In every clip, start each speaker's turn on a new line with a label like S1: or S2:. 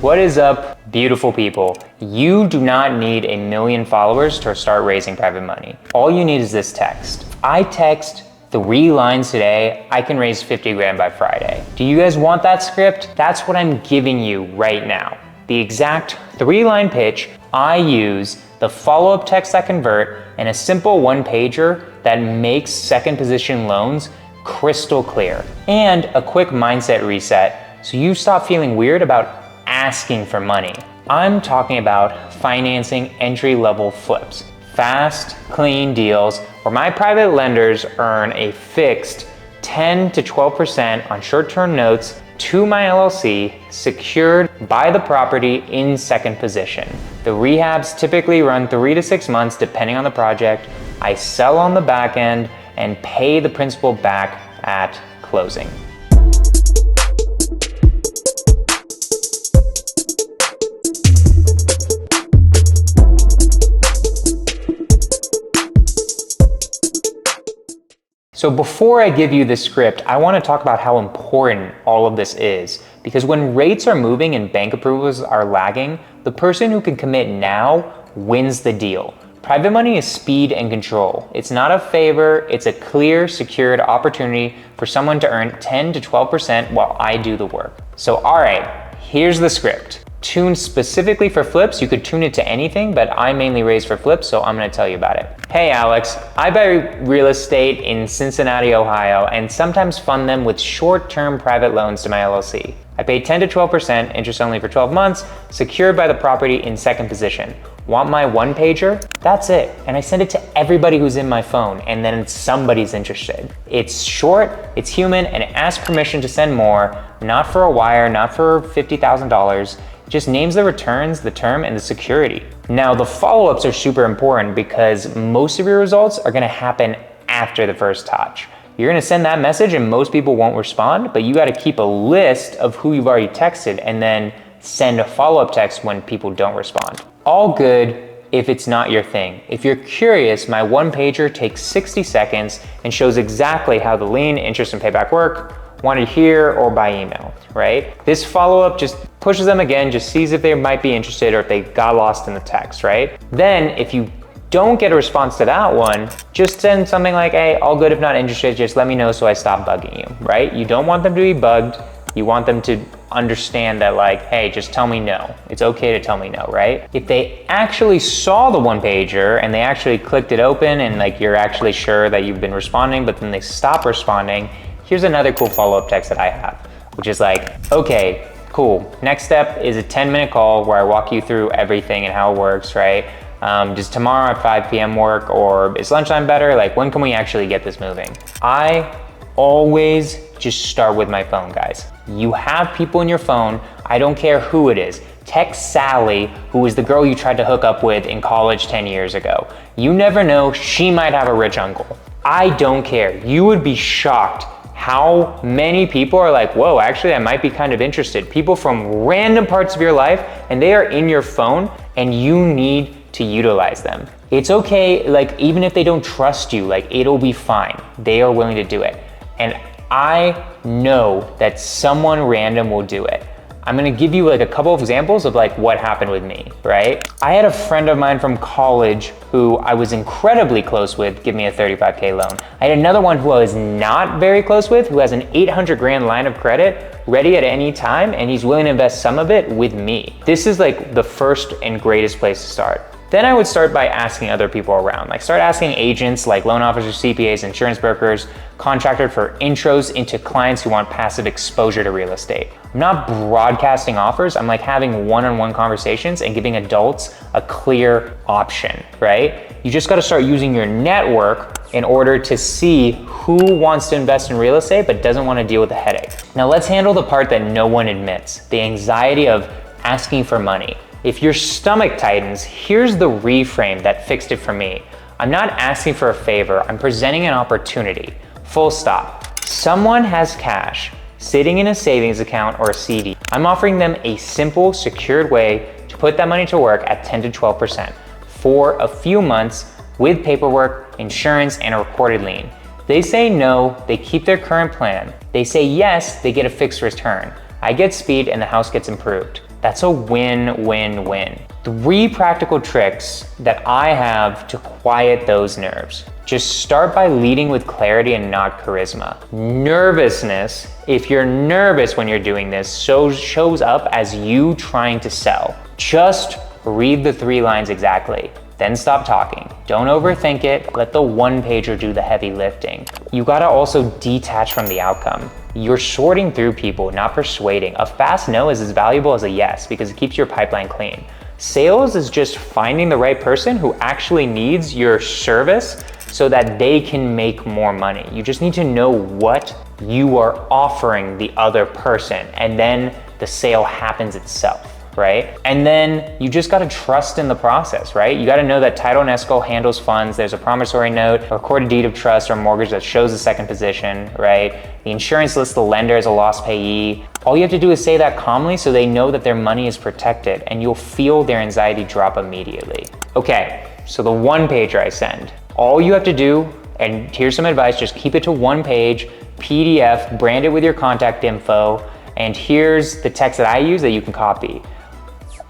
S1: What is up, beautiful people? You do not need 1 million followers to start raising private money. All you need is this text. I text 3 lines today, I can raise 50 grand by Friday. Do you guys want that script? That's what I'm giving you right now. The exact 3-line pitch. I use the follow-up text that convert and a simple 1-pager that makes second position loans crystal clear. And a quick mindset reset so you stop feeling weird about asking for money. I'm talking about financing entry-level flips. Fast, clean deals where my private lenders earn a fixed 10 to 12% on short-term notes to my LLC secured by the property in second position. The rehabs typically run 3 to 6 months depending on the project. I sell on the back end and pay the principal back at closing. So before I give you this script, I want to talk about how important all of this is. Because when rates are moving and bank approvals are lagging, the person who can commit now wins the deal. Private money is speed and control. It's not a favor, it's a clear, secured opportunity for someone to earn 10 to 12% while I do the work. So all right, here's the script. Tuned specifically for flips, you could tune it to anything, but I mainly raise for flips, so I'm gonna tell you about it. Hey Alex, I buy real estate in Cincinnati, Ohio, and sometimes fund them with short-term private loans to my LLC. I pay 10 to 12% interest only for 12 months, secured by the property in second position. Want my 1-pager? That's it. And I send it to everybody who's in my phone, and then somebody's interested. It's short, it's human, and it asks permission to send more, not for a wire, not for $50,000. Just names the returns, the term, and the security. Now, the follow-ups are super important because most of your results are gonna happen after the first touch. You're gonna send that message and most people won't respond, but you gotta keep a list of who you've already texted and then send a follow-up text when people don't respond. All good if it's not your thing. If you're curious, my 1-pager takes 60 seconds and shows exactly how the lien, interest, and payback work, wanted here or by email, right? This follow-up just pushes them again, just sees if they might be interested or if they got lost in the text, right? Then if you don't get a response to that one, just send something like, hey, all good if not interested, just let me know so I stop bugging you, right? You don't want them to be bugged. You want them to understand that like, hey, just tell me no. It's okay to tell me no, right? If they actually saw the 1-pager and they actually clicked it open and like you're actually sure that you've been responding, but then they stop responding, here's another cool follow-up text that I have, which is like, okay, cool. Next step is a 10-minute call where I walk you through everything and how it works, right? Does tomorrow at 5 p.m. work, or is lunchtime better? Like, when can we actually get this moving? I always just start with my phone, guys. You have people in your phone, I don't care who it is. Text Sally, who is the girl you tried to hook up with in college 10 years ago. You never know, she might have a rich uncle. I don't care. You would be shocked how many people are like, whoa, actually I might be kind of interested. People from random parts of your life, and they are in your phone and you need to utilize them. It's okay, like even if they don't trust you, like it'll be fine. They are willing to do it. And I know that someone random will do it. I'm gonna give you like a couple of examples of like what happened with me, right? I had a friend of mine from college who I was incredibly close with give me a 35K loan. I had another one who I was not very close with who has an 800 grand line of credit ready at any time, and he's willing to invest some of it with me. This is like the first and greatest place to start. Then I would start by asking other people around, like start asking agents like loan officers, CPAs, insurance brokers, contractors for intros into clients who want passive exposure to real estate. I'm not broadcasting offers, I'm like having one-on-one conversations and giving adults a clear option, right? You just gotta start using your network in order to see who wants to invest in real estate but doesn't wanna deal with the headache. Now let's handle the part that no one admits, the anxiety of asking for money. If your stomach tightens, here's the reframe that fixed it for me. I'm not asking for a favor, I'm presenting an opportunity. Full stop. Someone has cash sitting in a savings account or a CD. I'm offering them a simple, secured way to put that money to work at 10 to 12% for a few months with paperwork, insurance, and a recorded lien. They say no, they keep their current plan. They say yes, they get a fixed return. I get speed and the house gets improved. That's a win-win-win. 3 practical tricks that I have to quiet those nerves. Just start by leading with clarity and not charisma. Nervousness, if you're nervous when you're doing this, shows up as you trying to sell. Just read the 3 lines exactly. Then stop talking. Don't overthink it. Let the one-pager do the heavy lifting. You gotta also detach from the outcome. You're sorting through people, not persuading. A fast no is as valuable as a yes because it keeps your pipeline clean. Sales is just finding the right person who actually needs your service so that they can make more money. You just need to know what you are offering the other person, and then the sale happens itself. Right? And then you just gotta trust in the process, right? You gotta know that title and escrow handles funds. There's a promissory note, a recorded deed of trust or mortgage that shows the second position, right? The insurance lists the lender as a lost payee. All you have to do is say that calmly so they know that their money is protected, and you'll feel their anxiety drop immediately. Okay, so the one pager I send. All you have to do, and here's some advice, just keep it to 1 page, PDF, brand it with your contact info, and here's the text that I use that you can copy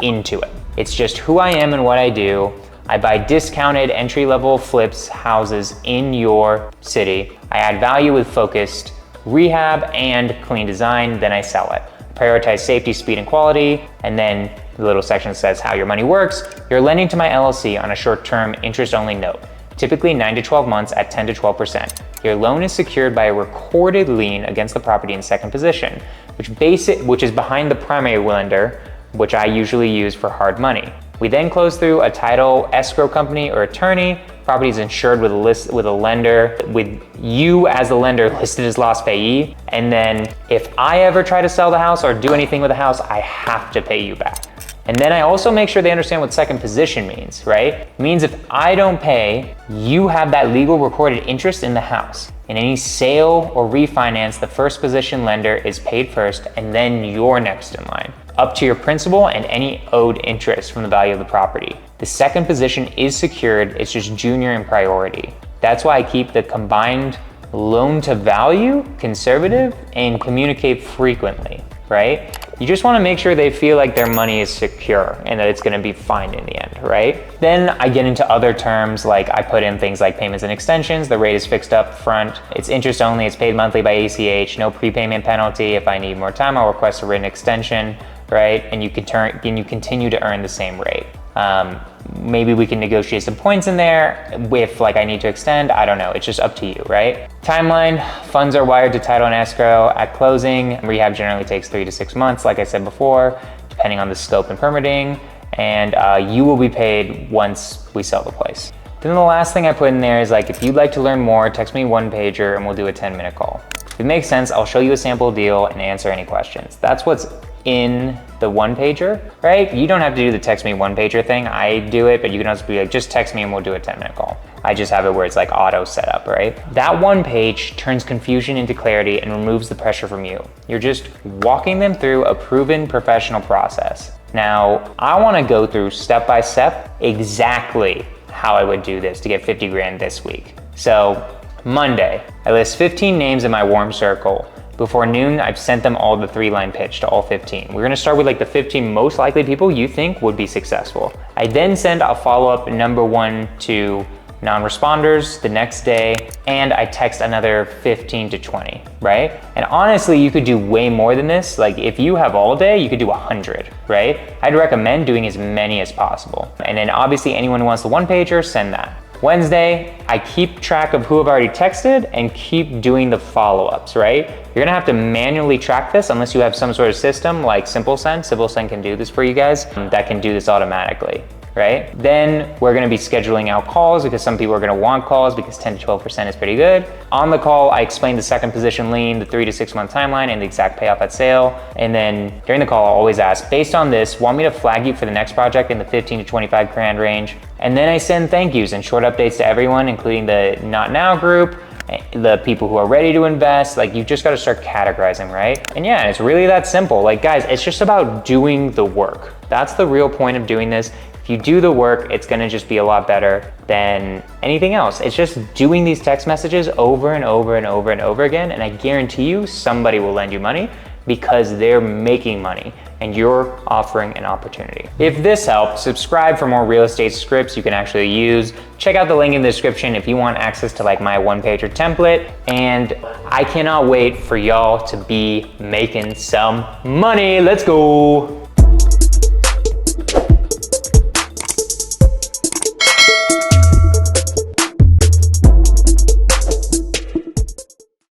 S1: into it. It's just who I am and what I do. I buy discounted entry-level flips houses in your city. I add value with focused rehab and clean design, then I sell it. Prioritize safety, speed, and quality, and then the little section says how your money works. You're lending to my LLC on a short-term interest-only note, typically 9 to 12 months at 10 to 12%. Your loan is secured by a recorded lien against the property in second position, which is behind the primary lender, which I usually use for hard money. We then close through a title escrow company or attorney. Property is insured with a lender, with you as the lender listed as lost payee. And then if I ever try to sell the house or do anything with the house, I have to pay you back. And then I also make sure they understand what second position means, right? It means if I don't pay, you have that legal recorded interest in the house. In any sale or refinance, the first position lender is paid first, and then you're next in line, up to your principal and any owed interest from the value of the property. The second position is secured, it's just junior in priority. That's why I keep the combined loan to value conservative and communicate frequently, right? You just want to make sure they feel like their money is secure and that it's going to be fine in the end, right? Then I get into other terms, like I put in things like payments and extensions. The rate is fixed up front. It's interest only. It's paid monthly by ACH. No prepayment penalty. If I need more time, I'll request a written extension, right? And you continue to earn the same rate. Maybe we can negotiate some points in there if like I need to extend, I don't know, it's just up to you, right? Timeline, funds are wired to title and escrow at closing. Rehab generally takes 3 to 6 months, like I said before, depending on the scope and permitting, and you will be paid once we sell the place. Then the last thing I put in there is like, if you'd like to learn more, text me one pager and we'll do a 10-minute call. If it makes sense, I'll show you a sample deal and answer any questions. That's what's in the one pager, right? You don't have to do the text me one pager thing. I do it, but you can also be like, just text me and we'll do a 10-minute call. I just have it where it's like auto setup, right? That one page turns confusion into clarity and removes the pressure from you. You're just walking them through a proven professional process. Now, I wanna go through step by step exactly how I would do this to get 50 grand this week. So Monday, I list 15 names in my warm circle. Before noon, I've sent them all the 3-line pitch to all 15. We're gonna start with like the 15 most likely people you think would be successful. I then send a follow-up number 1 to non-responders the next day, and I text another 15 to 20, right? And honestly, you could do way more than this. Like if you have all day, you could do 100, right? I'd recommend doing as many as possible. And then obviously anyone who wants the one pager, send that. Wednesday, I keep track of who I've already texted and keep doing the follow-ups, right? You're gonna have to manually track this unless you have some sort of system like SimpleSend. SimpleSend can do this for you guys. That can do this automatically, right? Then we're gonna be scheduling out calls because some people are gonna want calls because 10 to 12% is pretty good. On the call, I explain the second position lien, the 3 to 6 month timeline, and the exact payoff at sale. And then during the call, I'll always ask, based on this, want me to flag you for the next project in the 15 to 25 grand range? And then I send thank yous and short updates to everyone, including the Not Now group, the people who are ready to invest. Like you just gotta start categorizing, right? And yeah, it's really that simple. Like guys, it's just about doing the work. That's the real point of doing this. If you do the work, it's gonna just be a lot better than anything else. It's just doing these text messages over and over and over and over again, and I guarantee you somebody will lend you money because they're making money and you're offering an opportunity. If this helped, subscribe for more real estate scripts you can actually use. Check out the link in the description if you want access to like my one-pager template. And I cannot wait for y'all to be making some money. Let's go.